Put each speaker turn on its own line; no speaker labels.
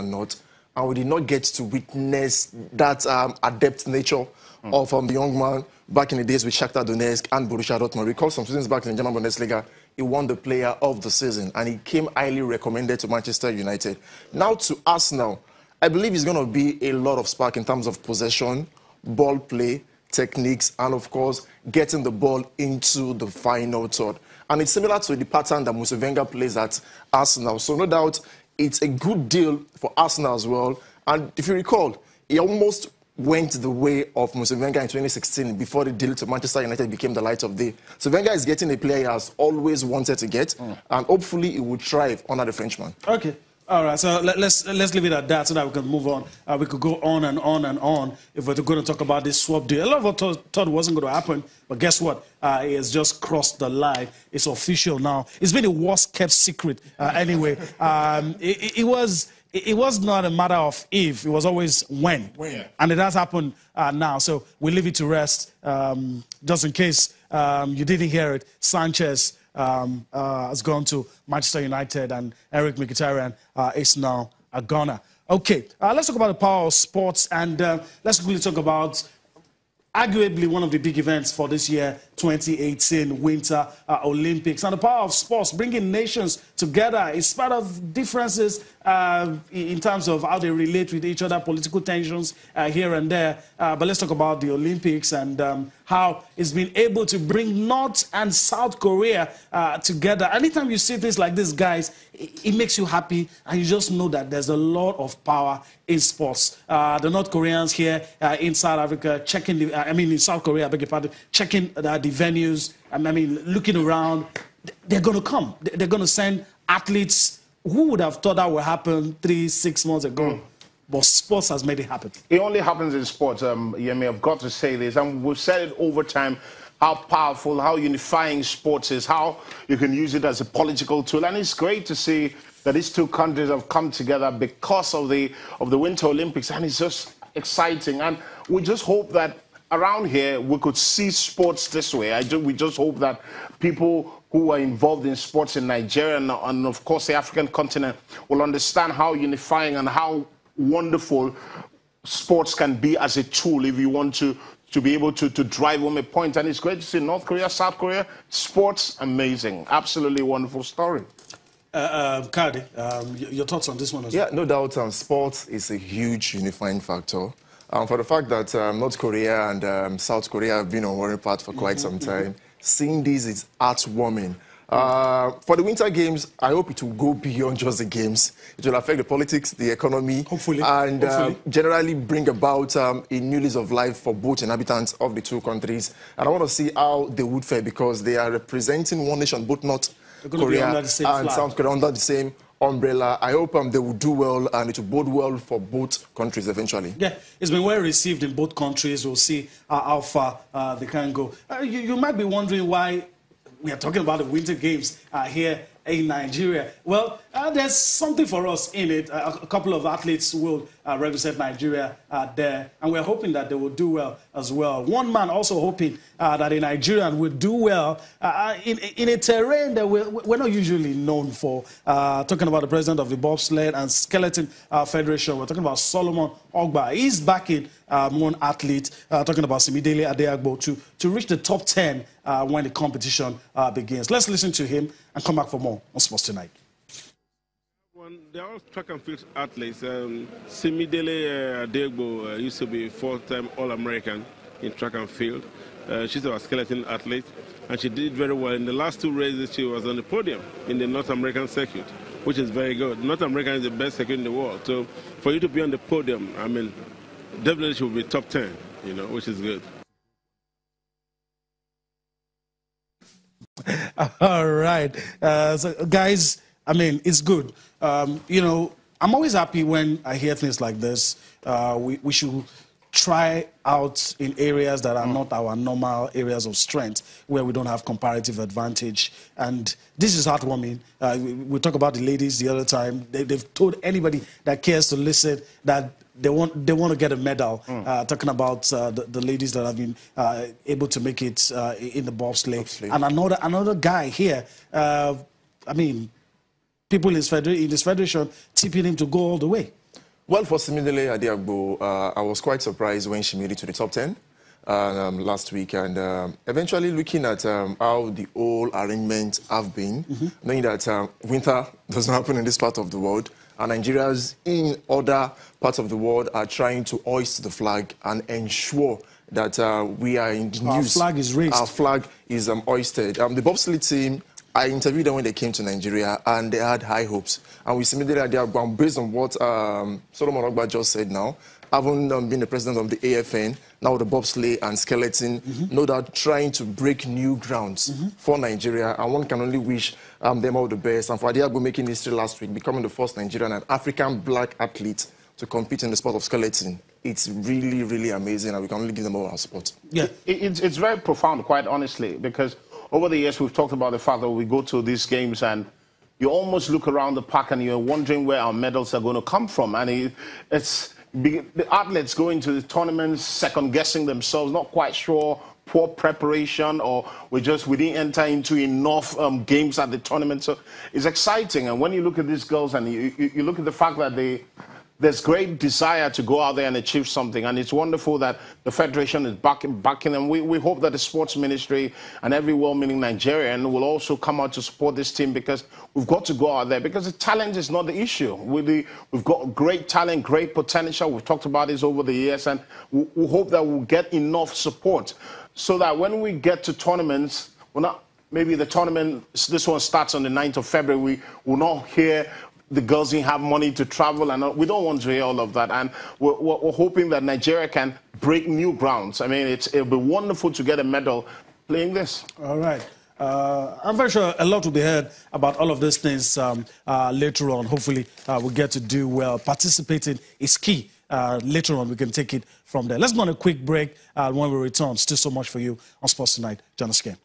not. And we did not get to witness that adept nature of the young man back in the days with Shakhtar Donetsk and Borussia Dortmund. Recall some seasons back in the German Bundesliga, he won the player of the season and he came highly recommended to Manchester United. Now to Arsenal, I believe it's going to be a lot of spark in terms of possession, ball play, techniques, and of course, getting the ball into the final third. And it's similar to the pattern that Mr. Wenger plays at Arsenal. So no doubt, it's a good deal for Arsenal as well. And if you recall, he almost went the way of Mr. Wenger in 2016 before the deal to Manchester United became the light of day. So Wenger is getting a player he has always wanted to get, and hopefully he will thrive under the Frenchman. Okay.
All right, so let's leave it at that so that we can move on. We could go on and on and on if we're going to talk about this swap deal. A lot of us thought it wasn't going to happen, but guess what? It has just crossed the line. It's official now. It's been a worst-kept secret anyway. It was not a matter of if, it was always when. And it has happened now, so we leave it to rest. Just in case you didn't hear it, Sanchez has gone to Manchester United, and Mkhitaryan is now a Ghana. Okay, let's talk about the power of sports, and let's really talk about arguably one of the big events for this year, 2018 Winter Olympics. And the power of sports, bringing nations together in spite of differences in terms of how they relate with each other, political tensions here and there. But let's talk about the Olympics and how it's been able to bring North and South Korea together. Anytime you see things like this, guys, it makes you happy, and you just know that there's a lot of power in sports. The North Koreans here in South Africa, in South Korea, I beg your pardon, checking the venues, looking around. They're going to come. They're going to send athletes. Who would have thought that would happen 3-6 months ago? But sports has made it happen.
It only happens in sports. Yemi, I've got to say this, and we've said it over time, how powerful, how unifying sports is, how you can use it as a political tool. And it's great to see that these two countries have come together because of the Winter Olympics, and it's just exciting. And we just hope that around here we could see sports this way. We just hope that people who are involved in sports in Nigeria and of course the African continent will understand how unifying and how wonderful sports can be as a tool if you want to be able to drive home a point. And it's great to see North Korea, South Korea, sports, amazing. Absolutely wonderful story.
Cardi, your thoughts on this one as well?
Yeah, no doubt sports is a huge unifying factor. For the fact that North Korea and South Korea have been on one part for quite some time, seeing this is heartwarming. For the Winter Games, I hope it will go beyond just the games. It will affect the politics, the economy,
hopefully,
and generally bring about a new lease of life for both inhabitants of the two countries. And I want to see how they would fare because they are representing one nation, both North Korea and South Korea under the same umbrella. I hope they will do well and it will bode well for both countries eventually.
Yeah, it's been well received in both countries. We'll see how far they can go. You might be wondering why we are talking about the Winter Games here in Nigeria. Well, there's something for us in it. A couple of athletes will represent Nigeria there, and we're hoping that they will do well as well. One man also hoping that a Nigerian will do well in a terrain that we're not usually known for. Talking about the president of the Bobsled and Skeleton Federation, we're talking about Solomon Ogba. He's backing one athlete, talking about Simidele Adeagbo, to reach the top 10 when the competition begins. Let's listen to him and come back for more on Sports Tonight.
They're all track and field athletes. Simidele Adeagbo used to be 4-time All-American in track and field. She's a skeleton athlete, and she did very well. In the last 2 races, she was on the podium in the North American circuit, which is very good. North American is the best circuit in the world. So for you to be on the podium, definitely she will be top 10, which is good.
All right. So guys, it's good. I'm always happy when I hear things like this. We should try out in areas that are not our normal areas of strength, where we don't have comparative advantage. And this is heartwarming. We talked about the ladies the other time. They've told anybody that cares to listen that they want to get a medal. Talking about the ladies that have been able to make it in the bobsleigh. And another guy here, people in this federation tipping him to go all the way.
Well, for Simidele Adiagbo, I was quite surprised when she made it to the top 10 last week. And eventually looking at how the whole arrangement have been, knowing that winter doesn't happen in this part of the world, and Nigerians in other parts of the world are trying to hoist the flag and ensure that we are in the news.
Our flag is raised.
Our flag is hoisted. The bobsleigh team, I interviewed them when they came to Nigeria, and they had high hopes. And we submitted their ground based on what Solomon Ogba just said now. Having been the president of the AFN, now the bobsleigh and skeleton, know that trying to break new grounds for Nigeria, and one can only wish them all the best. And for Adiagbo making history last week, becoming the first Nigerian and African black athlete to compete in the sport of skeleton, it's really, really amazing, and we can only give them all our support.
Yeah,
it's very profound, quite honestly, because over the years we've talked about the fact that we go to these games and you almost look around the park and you're wondering where our medals are going to come from, and it's the athletes going to the tournaments, second-guessing themselves, not quite sure, poor preparation, or we didn't enter into enough games at the tournament. So it's exciting. And when you look at these girls and you look at the fact that there's great desire to go out there and achieve something, and it's wonderful that the Federation is backing them. We hope that the sports ministry and every well-meaning Nigerian will also come out to support this team, because we've got to go out there, because the talent is not the issue. We've got great talent, great potential. We've talked about this over the years, and we hope that we'll get enough support so that when we get to tournaments, maybe the tournament, this one starts on the 9th of February, we will not hear the girls didn't have money to travel, and we don't want to hear all of that. And we're hoping that Nigeria can break new grounds. I mean, it'll be wonderful to get a medal playing this.
All right. I'm very sure a lot will be heard about all of these things later on. Hopefully, we'll get to do well. Participating is key. Later on, we can take it from there. Let's go on a quick break. When we return, still so much for you on Sports Tonight. Join us again.